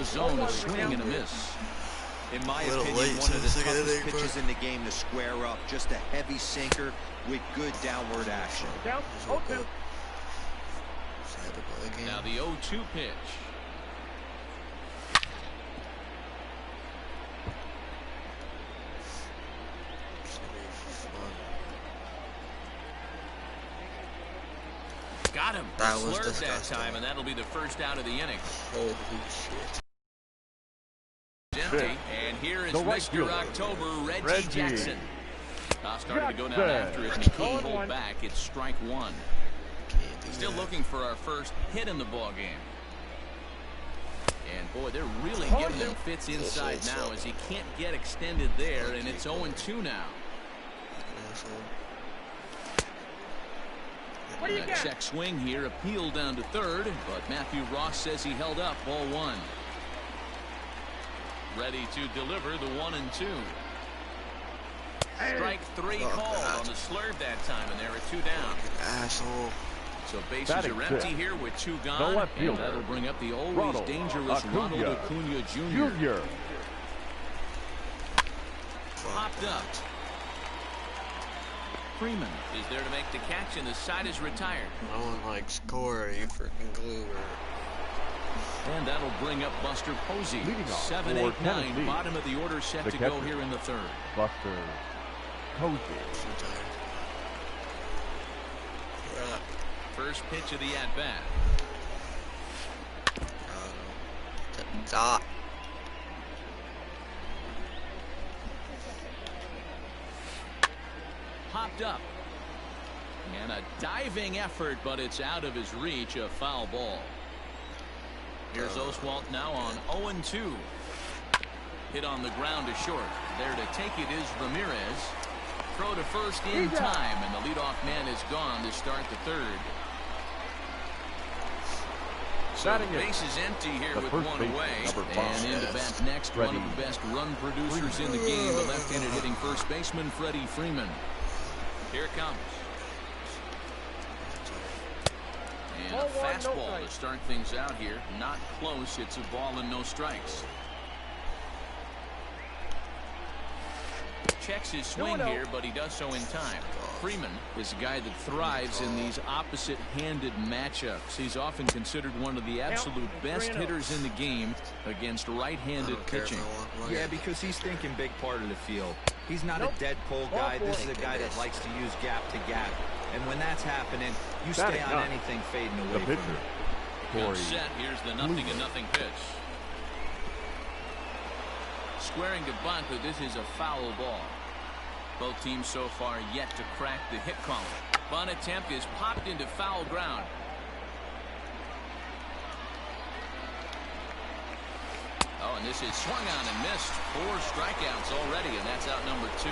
the zone, a swing and a miss. In my opinion, one of the toughest pitches in the game to square up. Just a heavy sinker with good downward action. Down, 0-2. Now the 0-2 pitch. Got him. That was Slurved disgusting. that time, and that'll be the first out of the inning. Holy shit. Empty, and here is Mr. October, Reggie Jackson. Starting to go down after it, and he can't hold back. It's strike one. Still looking for our first hit in the ball game. And boy, they're really giving him fits inside now as he can't get extended there, and it's 0-2 now. What do you got? Check swing here, appeal down to third, but Matthew Ross says he held up. Ball one. Ready to deliver the 1-2. Strike three called on the slurve that time, and there are two down. Asshole. So bases are empty here with two gone, and that'll bring up the always dangerous Ronald Acuna Jr. Popped up. Freeman is there to make the catch, and the side is retired. No one likes Corey, you freaking glue. And that'll bring up Buster Posey. 7, 8, 9, bottom of the order set to go here in the third. Buster Posey. First pitch of the at-bat. Popped up. And a diving effort, but it's out of his reach. A foul ball. Here's Oswalt now on 0-2. Hit on the ground to short. There to take it is Ramirez. Throw to first in time, and the leadoff man is gone to start the third. So the base is empty here with one away. And into bat next, one of the best run producers in the game, the left-handed hitting first baseman, Freddie Freeman. Here it comes. And a fastball to start things out here. Not close. It's a ball and no strikes. Checks his swing here, but he does so in time. Freeman is a guy that thrives in these opposite-handed matchups. He's often considered one of the absolute best hitters in the game against right-handed pitching. Yeah, because he's thinking big part of the field. He's not a dead pull guy. This is a guy that likes to use gap to gap. And when that's happening, you stay on anything fading away from him. Got set. Here's the 0-0 pitch. Squaring to bunt, but this is a foul ball. Both teams so far yet to crack the hit column. Bunt attempt is popped into foul ground. Oh, and this is swung on and missed. 4 strikeouts already, and that's out number 2.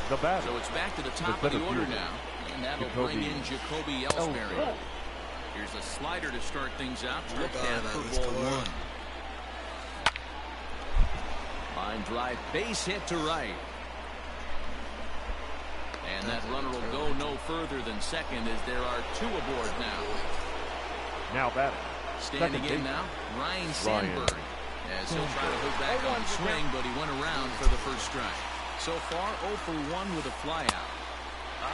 So it's back to the top of the order now, and that'll bring in Jacoby Ellsbury. Here's a slider to start things out. Looked at for ball 1. Line drive, base hit to right. And that runner will go no further than second as there are 2 aboard now. Now batting. Standing in now, Ryan Sandberg. As he'll try to hook back on the swing, but he went around for the first strike. So far, 0 for 1 with a flyout.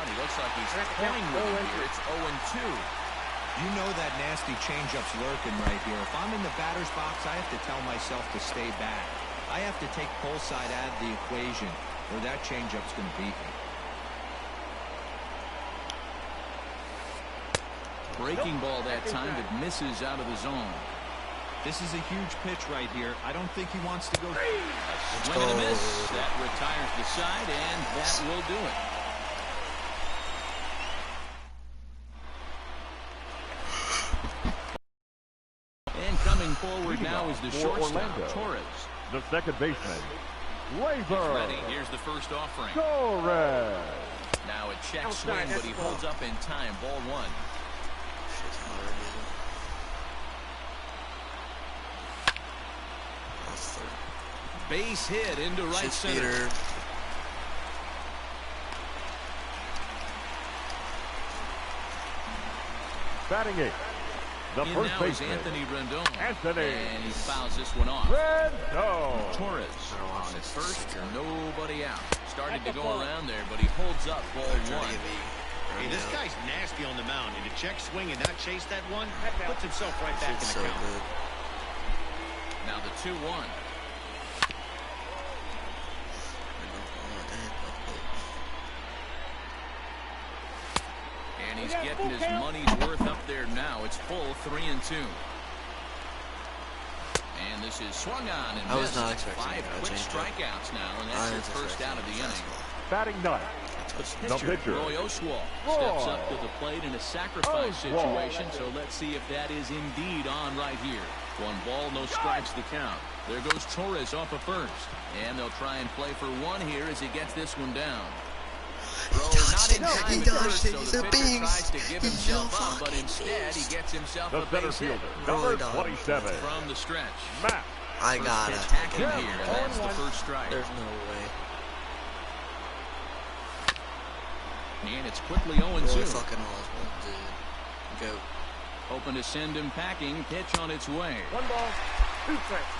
He looks like he's playing with it here. It's 0-2. You know that nasty changeup's lurking right here. If I'm in the batter's box, I have to tell myself to stay back. I have to take pull side out of the equation, or that changeup's going to beat me. Breaking ball that time that misses out of the zone. This is a huge pitch right here. I don't think he wants to go. A swing and a miss. That retires the side, and that will do it. And coming forward now is the shortstop, Torres. The second baseman, Laser. Ready. Here's the first offering. Torres. Now a check swing, but he holds up in time. Ball 1. Base hit into right center. Batting 8. The In first now is baseman, Anthony Rendon. Anthony And he fouls this one off. Rendon. Torres I don't watch on at this first, sticker. nobody out. Started to go around there, but he holds up ball one. Hey, this guy's nasty on the mound, and to check swing and not chase that one, puts himself right back in the So count. good. Now the 2-1. And he's getting his money's worth up there now. It's full 3-2. And this is swung on and I was missed. not expecting 5 that quick changeup. strikeouts now, and that's his first out of the inning. Batting ninth, The the pitcher, Roy Oswalt Roy steps up to the plate in a sacrifice Oswalt. situation, so let's see if that is indeed on right here. 1 ball, no strikes to count. There goes Torres off of first, and they'll try and play for 1 here as he gets this one down. Throw not in time He at dodged first, it. so He's the a pitcher beast. tries to give He's himself so up, but fucking instead he beast. gets himself the a center base hit fielder, number Roy dog. 27, from the stretch. Matt. I First gotta pitch take hacking it. here, and that's the first strike. There's no way. And it's quickly Roy 0-2. fucking Oswald, dude. Go. Hoping to send him packing. Pitch on its way. 1 ball, 2 strikes.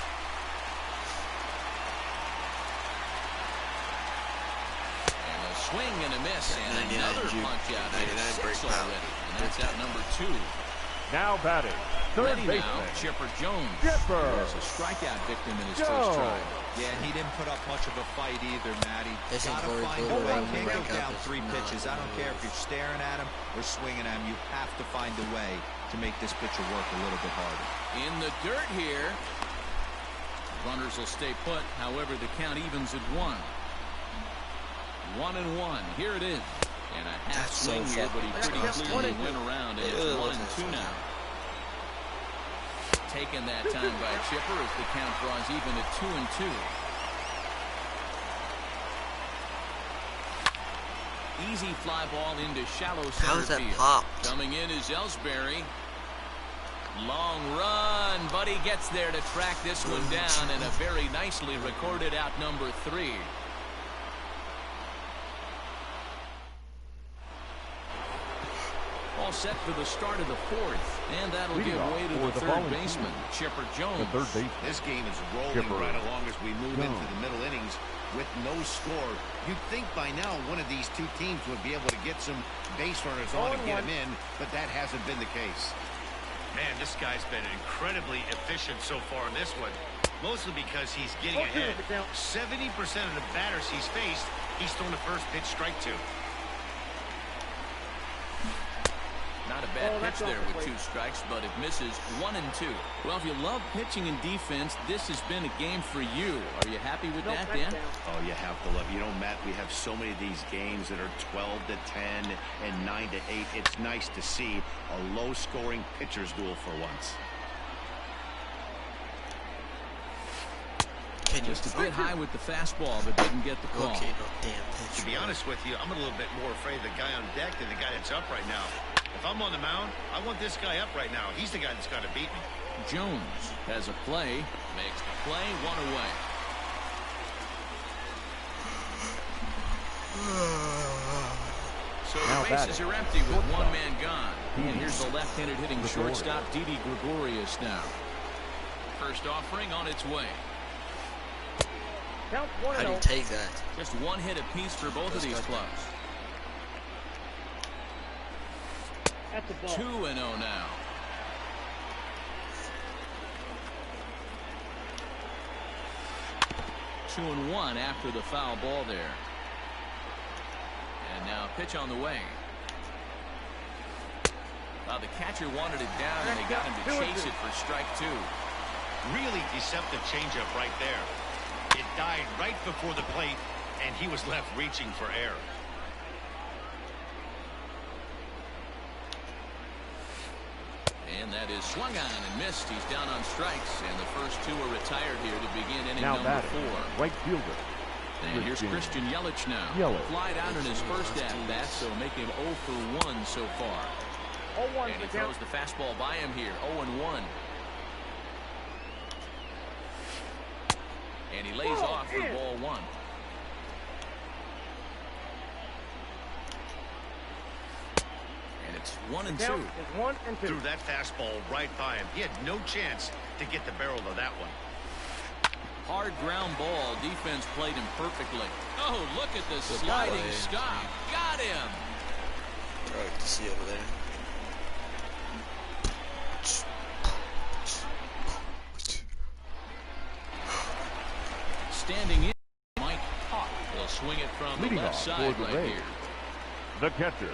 And a swing and a miss, and 99 another juke. punch out here. 99 break 6 power. already, and that's out number 2. Now batting, third Ready now, baseman, Chipper Jones. Chipper There's a strikeout victim in his first try. Yeah, he didn't put up much of a fight either, Matty. This is Gotta very find good. a way. Right, Can't go breakup down is 3 not pitches. I don't care if you're staring at him or swinging at him. You have to find a way to make this pitcher work a little bit harder. In the dirt here. Runners will stay put. However, the count evens at 1. 1-1. Here it is. And a half That's so swing here, but he fucking pretty disgusting. clearly went around, and it's Ew, 1-2 now. Taken that time by Chipper as the count draws even at 2-2. Easy fly ball into shallow center How's that field. popped? Coming in is Ellsbury. Long run, but he gets there to track this one down, and a very nicely recorded out number 3. All set for the start of the 4th, and that'll Leading give off way to for the the third volunteer. baseman, Chipper The Jones. third baseman, This game is rolling Chipper right along as we move into Jones. the middle innings with no score. You'd think by now one of these 2 teams would be able to get some base runners on and get them in, but that hasn't been the case. Man, this guy's been incredibly efficient so far in this one, mostly because he's getting ahead. 70% of the batters he's faced, he's thrown the first pitch strike to. Not a bad pitch there with 2 strikes, but it misses 1-2. Well, if you love pitching and defense, this has been a game for you. Are you happy with that, Dan? Oh, you have to love it. You know, Matt, we have so many of these games that are 12-10 and 9-8. It's nice to see a low-scoring pitcher's duel for once. Just a bit high with the fastball, but didn't get the call. Okay, no damn pitch. To be honest with you, I'm a little bit more afraid of the guy on deck than the guy that's up right now. If I'm on the mound, I want this guy up right now. He's the guy that's got to beat me. Jones has a play, makes the play, 1 away. So Now the bases are empty with 1 man gone. And here's the left-handed hitting shortstop, Didi Gregorius now. First offering on its way. count How do you take that? Just 1 hit apiece for both of these clubs. 2-0 now. Two and 1 after the foul ball there. And now pitch on the way. The catcher wanted it down, and they got him to chase it for strike 2. Really deceptive changeup right there. It died right before the plate, and he was left reaching for air. And that is swung on and missed. He's down on strikes, and the first 2 are retired here to begin inning Now number batting, 4. right fielder, And here's Christian Yelich now. Yelich. Flied out in his first at-bat, so make him 0 for 1 so far. And he throws the fastball by him here, 0-1. And he lays off for ball 1. And It's 1-2. Count is 1-2. Threw that fastball right by him. He had no chance to get the barrel of that one. Hard ground ball. Defense played him perfectly. Oh, look at the sliding stop. Got him. Right to see over there. Standing in, Mike Hawk will swing it from Leading the left off side for the right Rays, here. the catcher,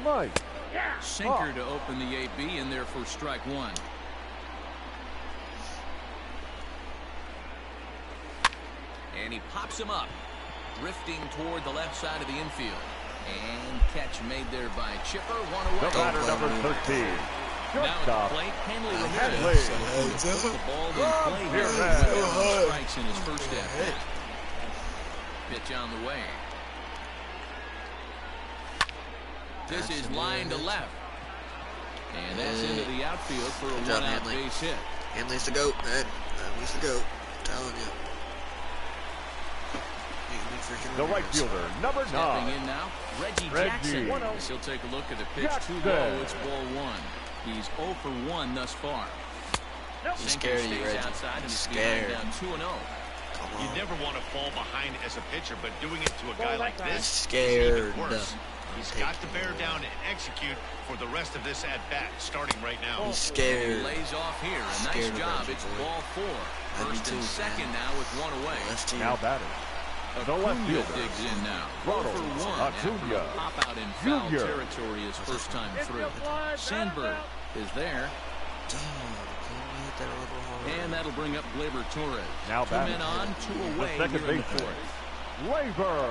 Mike. Sinker to open the AB in there for strike one. And he pops him up, drifting toward the left side of the infield. And catch made there by Chipper. One The away. batter, number 13. Now at Shortstop, the plate, Hanley Hanley. Ramirez put the ball in play here. He went down strikes in his first at bat. Pitch on the way. This is line to left. And that's into the outfield for a one-out base hit. Hanley's the GOAT, man. Hanley's the GOAT. I'm telling you. The right fielder, number Stepping 9. in now, Reggie Jackson. He'll take a look at the pitch. Jackson. 2-0. It's ball one. He's 0 for 1 thus far. He's scared of you, stays Reggie. outside and He's is behind scared. down 2-0. Come You on. never want to fall behind as a pitcher, but doing it to a guy like this He's is scared. even worse. He's got to bear down and execute for the rest of this at-bat, starting right now. He's He scared. lays off here. A Scared nice of job. Reggie, It's boy. ball 4. I do First too, and second man. now with one away. Left team. Now batting, the left Acuna fielder, digs in now. 0 Ronald for 1 after Acuna a pop out in foul Jr. territory his first time through. Sandberg is there. Damn, couldn't hit that a little harder. And that'll bring up Gleyber Torres. Now 2 batting, men on, 2 the away second here in the baseman, fourth. Gleyber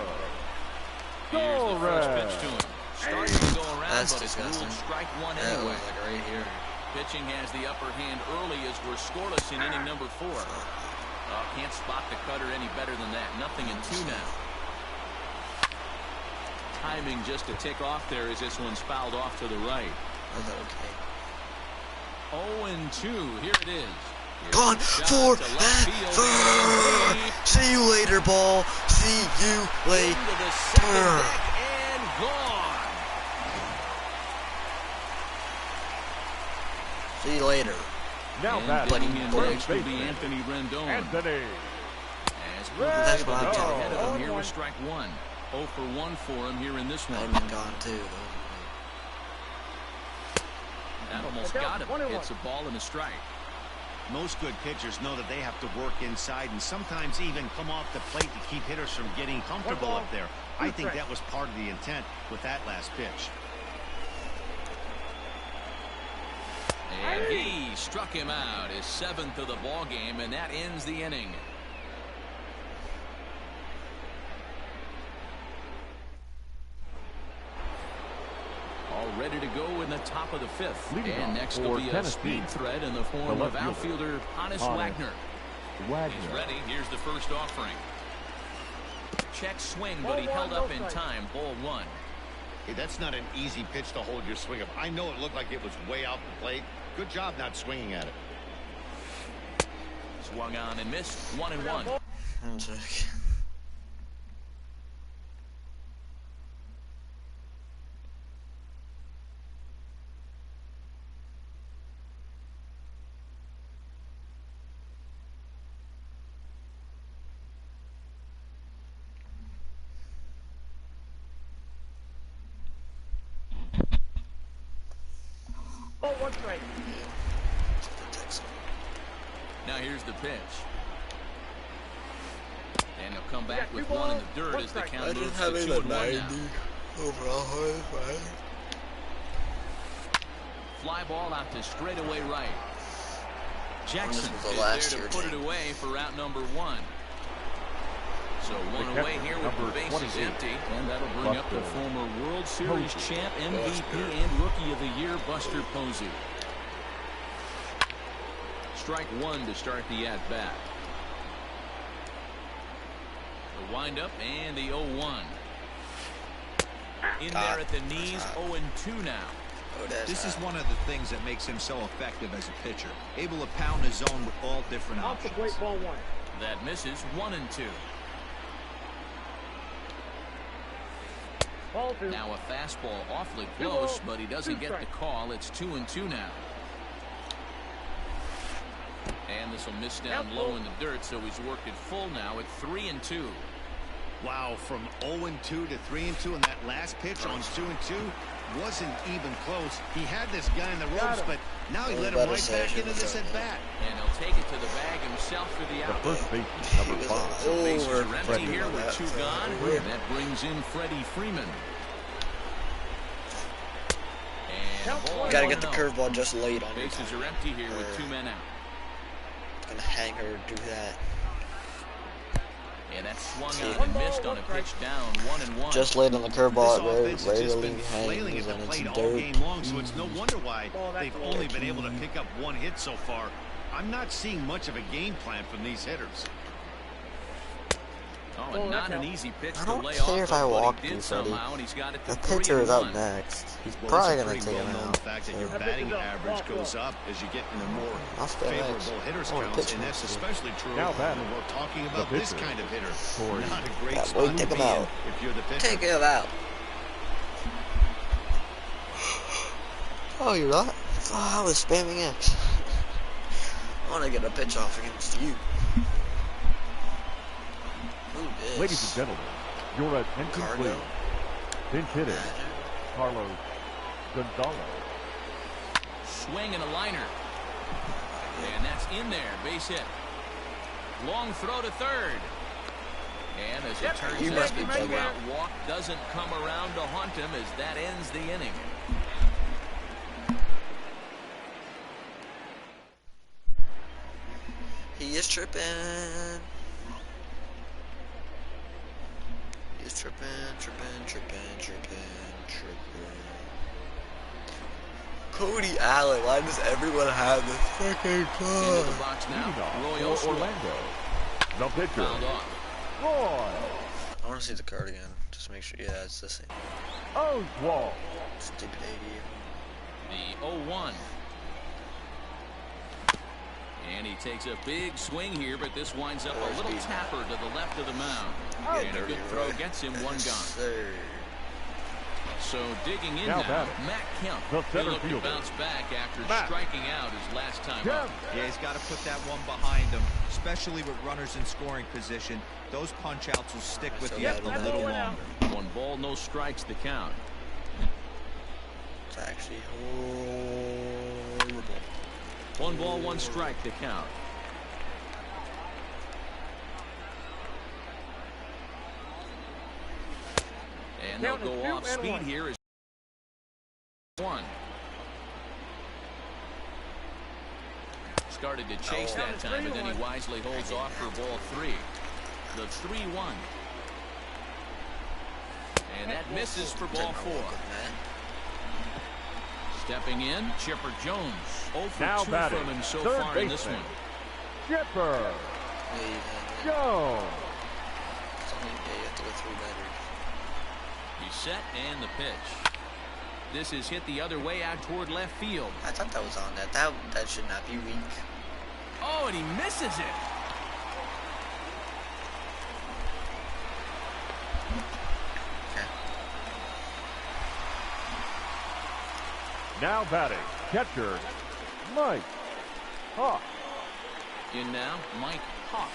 Here's the first pitch to Torres. him. Starting to go around, That's but it's disgusting. ruled strike one That anyway. was like right here. Pitching has the upper hand early as we're scoreless in inning number 4. Can't spot the cutter any better than that. Nothing in 2 now. Timing just to tick off there as this one's fouled off to the right. Was that okay? 0-2. Here it is. Here's Gone a shot for to left that field. third. See you later, ball. See you later. Into the second deck and gone. See you later. Now And batting, digging in first next will be baseman, Anthony Rendon. Anthony. As That's what I'm Rendon talking ahead of about. him here with strike 1. 0 for 1 for him here in this I'd one. been gone too. That almost got him. It's a ball and a strike. Most good pitchers know that they have to work inside and sometimes even come off the plate to keep hitters from getting comfortable up there. I think that was part of the intent with that last pitch. And he struck him out, his 7th of the ball game, and that ends the inning. All ready to go in the top of the 5th. Leading And off next for will be a Tennessee, speed threat in the form the of left outfielder Hannes Hannes Wagner. He's Wagner. ready. Here's the first offering. Check swing, but he held up in time. Ball 1. Hey, that's not an easy pitch to hold your swing of. I know it looked like it was way out the plate. Good job not swinging at it. Swung on and missed. 1-1. One sec. Now here's the pitch. And he'll come back with 1 in the dirt as the count moves to 2-1 now. Overall, right? Fly ball out to straightaway right. Jackson was the is last there year to put it team. away for out number 1. So 1 away catcher, here with the number bases 28, empty. And that'll bring up the Buster former World Series Posey. champ, MVP, Buster. and Rookie of the Year, Buster Posey. Strike 1 to start the at-bat. The windup and the 0-1. In there at the knees, 0-2 now. Oh, that's This is hot. one of the things that makes him so effective as a pitcher. Able to pound his zone with all different options. That misses. 1-2. Ball 2. Now a fastball awfully close, but he doesn't get the call. It's 2-2 now. And this will miss down low in the dirt, so he's worked it full now at 3-2. Wow, from 0-2 to 3-2, and that last pitch on 2-2 wasn't even close. He had this guy in the ropes, but now he let him right back into this at bat. And he'll take it to the bag himself for the The out. first baseman, number 5. So bases are empty Freddie here on with that. 2 gone. That brings in Freddie Freeman. And ball Gotta get the 1-0. curveball just late on your Bases time. are empty here with 2 men out. Gonna hang her, do that. And that's swung on and missed on a pitch down 1-1. Just late on the curveball, This it offense has just rarely been flailing hangs at the and it's plate all dirt. game long, so it's no wonder why they've only been able to pick up 1 hit so far. I'm not seeing much of a game plan from these hitters. Oh, and not an easy pitch I to don't lay care off if I of, but walk he you, did Freddie. somehow, and he's got it to The pitcher is up 3-1. next. He's Well, probably it's a gonna pretty take him well-known out. fact that your So, batting average goes up as you get into more I'll stay favorable next. hitters I wanna counts, pitch and that's next. especially true Now when batting. we're talking about The this pitcher. kind of hitter. Corey. Not a great Yeah, spot boy, to take him be in out. if you're the pitcher. take him out. Oh, you're not? Oh, I was spamming X. I wanna get a pitch off against you. Who this? Ladies and gentlemen, your attention Cargo. please. Pinch hitting, Carlos Gonzalez. Swing and a liner. And that's in there. Base hit. Long throw to third. And as it turns You out, must the be bugging. two-out walk doesn't come around to haunt him as that ends the inning. He is tripping. He's tripping. Cody Allen, why does everyone have the freaking Into club? the box now. Roy Leadoff for Oswalt. Orlando. The pitcher, Fouled off. Roy I want to see the card again. Just make sure. Yeah, it's the same. Oswalt. Stupid idiot. The 0-1. And he takes a big swing here, but this winds up a little tapper to the left of the mound. And a good throw gets him 1 gone. Sir. So digging in Now now, batting. Matt Kemp. The He'll center look to fielder. bounce back after Matt. striking out his last time Kemp. up. Yeah, he's got to put that one behind him, especially with runners in scoring position. Those punch outs will stick with you a little longer. 1 ball, no strikes, the count. It's actually horrible. 1 ball, 1 strike, the count. And they'll go off speed here as 1. Started to chase that time, and then he wisely holds off for ball 3. The 3-1. And that misses for ball 4. Stepping in, Chipper Jones. 0 for Now 2 batting, from him so third far in this baseman. one. Chipper Jones. You have to go 3 batters. He's set and the pitch. This is hit the other way out toward left field. I thought that was on that. That should not be weak. Oh, and he misses it. Okay. Now batting, catcher Mike Hawk. In now, Mike Hawk.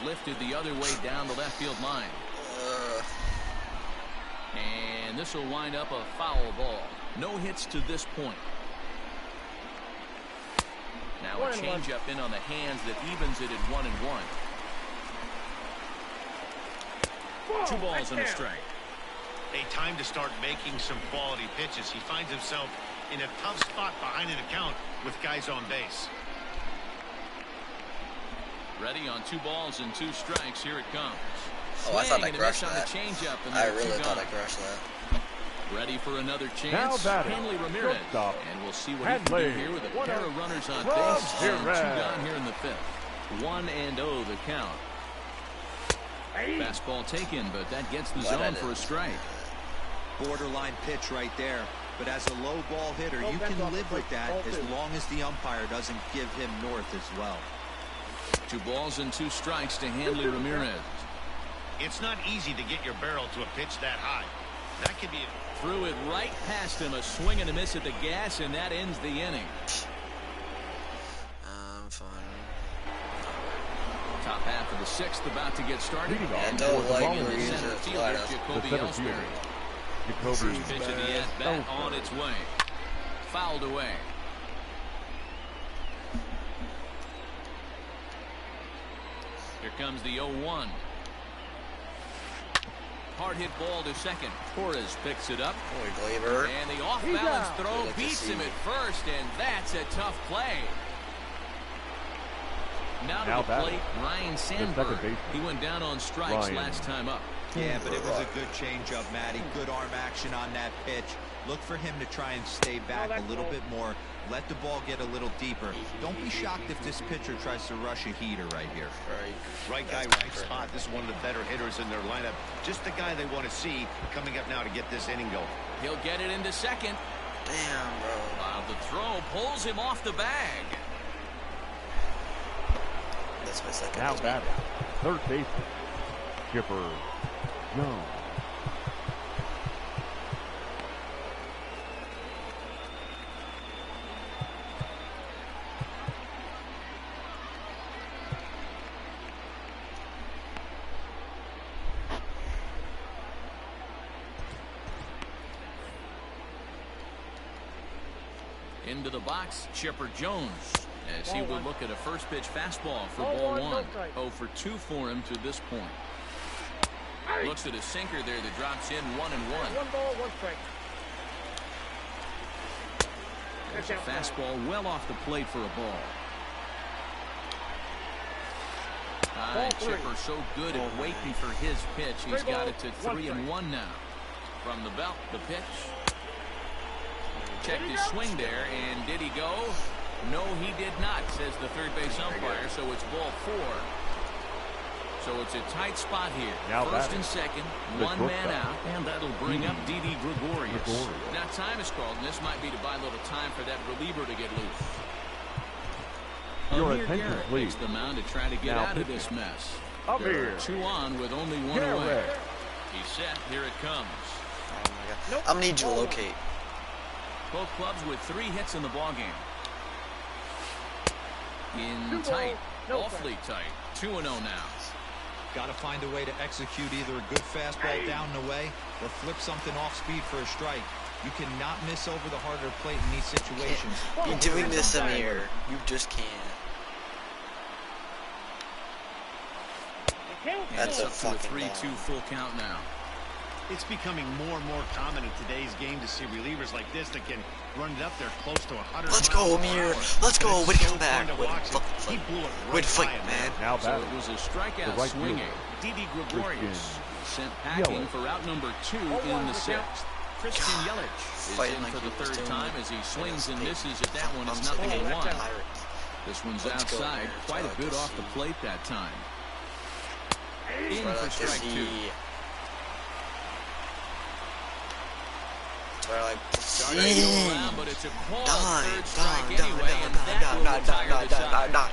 Lifted the other way down the left field line. And this will wind up a foul ball. No hits to this point. Now a changeup in on the hands that evens it at 1-1. 2 balls and a strike. A time to start making some quality pitches. He finds himself in a tough spot behind an account with guys on base. Ready on 2 balls and 2 strikes. Here it comes. Oh, I thought I Swing and a crushed miss on that. the changeup, and I there are 2 really thought I gone. crushed that. Ready for another chance. Now batting, Hanley Ramirez. shortstop, And we'll see what he can do Hanley. here with a pair of runners on Ramirez. base and 2 gone here in the 5th. 1-0 the count. Fastball taken, but that gets the zone for a strike. Borderline pitch right there. But as a low ball hitter, you can live with that as long as the umpire doesn't give him north as well. 2 balls and 2 strikes to Hanley Ramirez. It's not easy to get your barrel to a pitch that high. That could be it. Threw it right past him. A swing and a miss at the gas, and that ends the inning. Fine. Top half of the sixth about to get started. I don't like In where the you center use it. fielder, Jacoby Ellsbury. First pitch of the at-bat on its way. Fouled away. Here comes the 0-1. Hard hit ball to second. Torres picks it up. And the off-balance throw beats him at first, and that's a tough play. Now to the plate, Ryan Sandberg. He went down on strikes last time up. Yeah, but it was a good changeup, Matty. Good arm action on that pitch. Look for him to try and stay back a little bit more. Let the ball get a little deeper. Don't be shocked if this pitcher tries to rush a heater right here. Right guy, right spot. This is one of the better hitters in their lineup. Just the guy they want to see coming up now to get this inning going. He'll get it into second. Damn, bro. Wow, the throw pulls him off the bag. That's my second. Now batting, third baseman, Chipper Jones. Into the box, Chipper Jones, as he will look at a first pitch fastball for ball one. 0 for 2 for him to this point. Looks at a sinker there that drops in 1-1. 1 ball, 1 strike. There's a fastball well off the plate for a ball. Chipper so good at waiting for his pitch. He's got it to 3-1 now. From the belt, the pitch. Checked his swing there, and did he go? No, he did not, says the third base umpire, so it's ball 4. So it's a tight spot here. Now first and second, one man out, and that'll bring up Didi Gregorius. Now time is called, and this might be to buy a little time for that reliever to get loose. Your Amir attention, Garrett please. takes the mound to try to get Now out of this mess. Amir. 2 on with only 1 away. He's set. Here it comes. Oh my God. I'm gonna need you to locate. Both clubs with 3 hits in the ballgame. In tight, awfully tight. 2-0 now. Got to find a way to execute either a good fastball down and away or flip something off speed for a strike. You cannot miss over the harder plate in these situations. You're doing this, Amir. You just can't. That's a fucking 3-2 full count now. It's becoming more and more common in today's game to see relievers like this that can run it up there close to 100. Let's go, Amir. Let's go. Way to come back. He blew it Way right to fight, by him, man. Now So batting, it was a strikeout right swinging. fielder, Didi Gregorius sent packing Yelich. for out number 2 in the 6th. Christian Yelich is Fighting in like for he the was 3rd doing time as he swings and against misses at that one. It's I'm 0-1. saying, This one's Let's go, outside, Amir. quite a Try bit to off the see. plate that time. In Try for like to strike 2. see. Try like to Starting to see. go around, but it's a called Die, third strike die, anyway, and that will retire the side. die.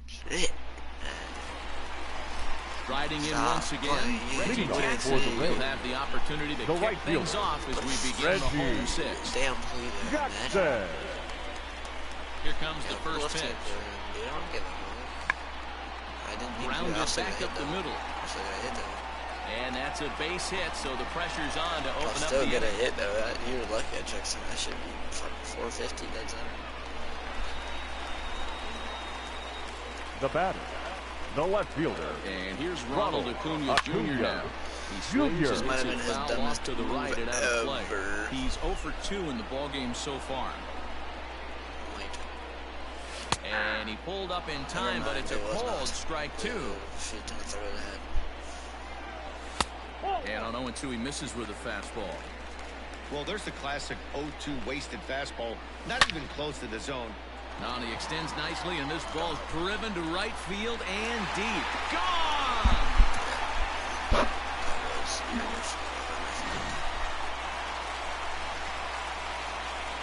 Shit. Riding in Stop once again, playing. Reggie Leading off Jackson for the will Rays. have the opportunity to The kick right things fielder, off as we begin the Reggie home 6th. Damn play there, man. Jackson. Here comes the Yeah, first left pitch. hand, they don't give a fuck. I didn't think Grounded you also back hit up the though. middle. Also got hit though. And that's a base hit, so the pressure's on to I'll open up still the get a inning. hit though. You're lucky I checked some. That should be fucking 450 dead center. The batter, the left fielder, And here's Ronald Acuna Jr. now. He swings Jr. and This might hits have been it his foul dumbest off to the right and out of play. ever. He's 0 for 2 in the ballgame so far. And he pulled up in time, but it's a called strike 2. Shit, don't throw that. And on 0-2, he misses with a fastball. Well, there's the classic 0-2 wasted fastball. Not even close to the zone. Now he extends nicely, and this ball's driven to right field and deep. Gone!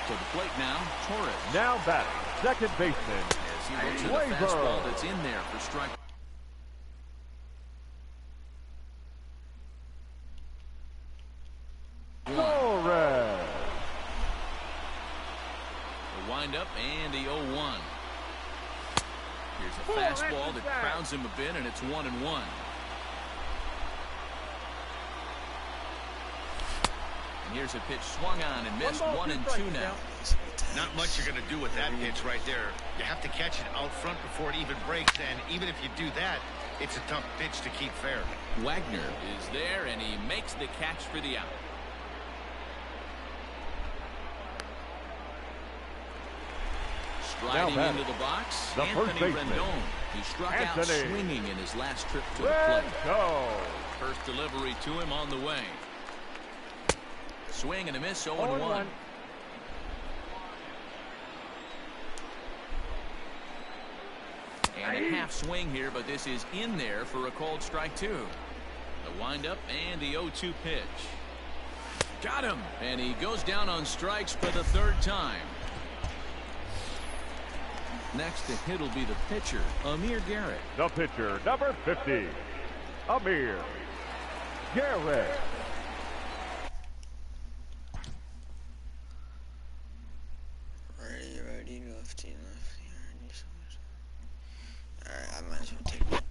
To the plate now, Torres. now batting, second baseman, As he looks at a Gleyber. fastball that's in there for strike. windup and the 0-1. Here's a fastball that crowds him a bit, and it's 1-1. And here's a pitch swung on and missed. 1-2 now. Not much you're going to do with that pitch right there. You have to catch it out front before it even breaks, and even if you do that, it's a tough pitch to keep fair. Wagner is there, and he makes the catch for the out. Striding into the box, Anthony Rendon. He struck out swinging in his last trip to the plate. First delivery to him on the way. Swing and a miss, 0-1. And a half swing here, but this is in there for a called strike 2. The windup and the 0-2 pitch. Got him, and he goes down on strikes for the 3rd time. Next to hit will be the pitcher, Amir Garrett. The pitcher, number 50, Amir Garrett. Righty, lefty, alright, I might as well take it.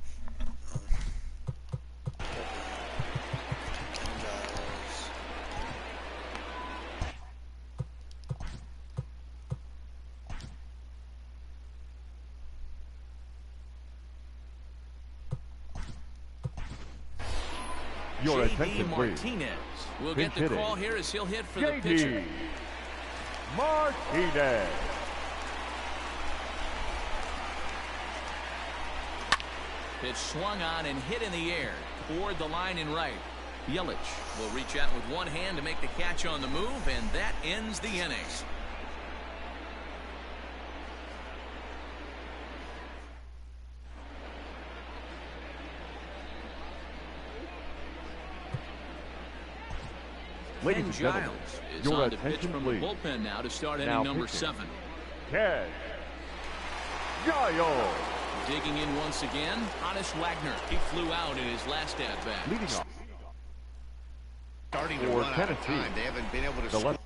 Your J.D. attention, please. Martinez will get the Hitting. call here as he'll hit for the J.D. pitcher. Martinez. Pitch swung on and hit in the air toward the line in right. Yelich will reach out with one hand to make the catch on the move, and that ends the inning. Ladies Ken and gentlemen, Giles is your on the pitch attention, from please. the bullpen now to start Now inning number pitching. 7. Ken Giles. Digging in once again, Honest Wagner. He flew out in his last at-bat. Leading off. Starting to For run out of Tennessee, time. They haven't been able to the score. left.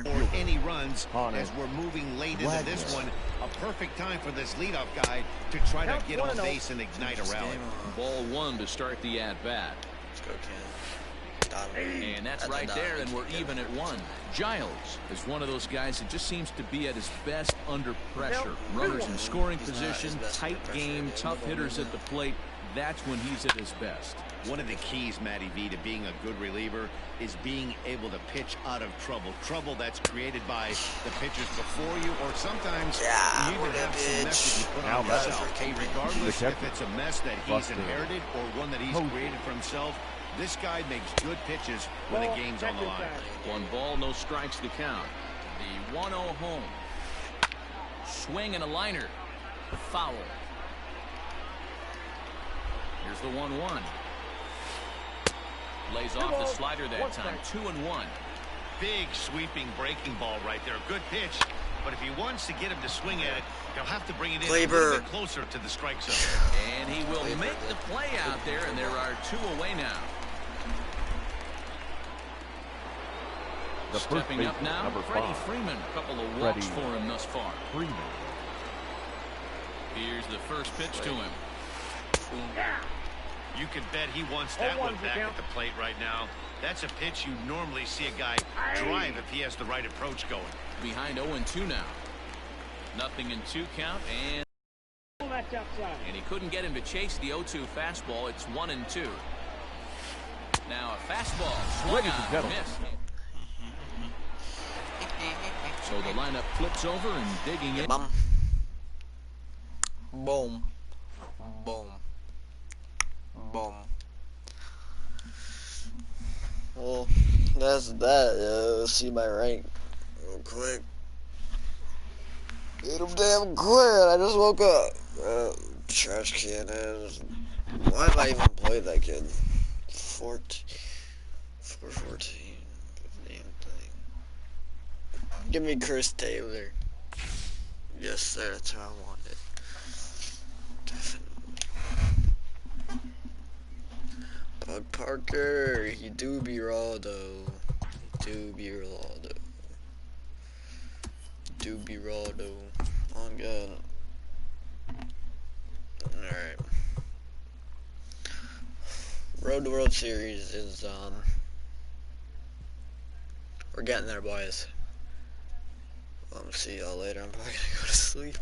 Or any runs as we're moving late into this one. A perfect time for this leadoff guy to try to get on base and ignite a rally. Ball 1 to start the at-bat. Let's go, Ken. And that's right there, and we're even at 1. Giles is one of those guys that just seems to be at his best under pressure. Runners in scoring position, tight game, tough hitters at the plate. That's when he's at his best. One of the keys, Matty V, to being a good reliever is being able to pitch out of trouble. Trouble that's created by the pitchers before you, or sometimes you even have some mess that you put on yourself. Hey, regardless if it's a mess that he's inherited or one that he's created for himself, this guy makes good pitches when the game's on the line. 1 ball, no strikes to count. The 1-0 home. Swing and a liner. Foul. Here's the 1-1. Lays off the slider that time. 2-1. Big sweeping breaking ball right there. Good pitch. But if he wants to get him to swing at it, he'll have to bring it in a little bit closer to the strike zone. And he will make the play out there, and there are 2 away now. Stepping up now, Freddie Freeman. A couple of walks for him thus far. Here's the first pitch to him. You can bet he wants that one back at the plate right now. That's a pitch you normally see a guy drive if he has the right approach going. Behind 0-2 now. Nothing in 2 count, and And he couldn't get him to chase the 0-2 fastball. It's 1-2. Now a fastball. Swung on, missed. So the lineup flips over and digging in. Bum. Boom. Boom. Boom. Well, that's that. Let's see my rank real quick. Get him damn quick. I just woke up. Trash can is. Why am I even playing that kid? 414. Damn thing. Give me Chris Taylor. Yes, sir. That's how I want it. Definitely. Bug Parker. He do be raw though. He do be raw though. Do be raw though. On good. Alright. Road to World Series is we're getting there, boys. See y'all later. I'm probably gonna go to sleep.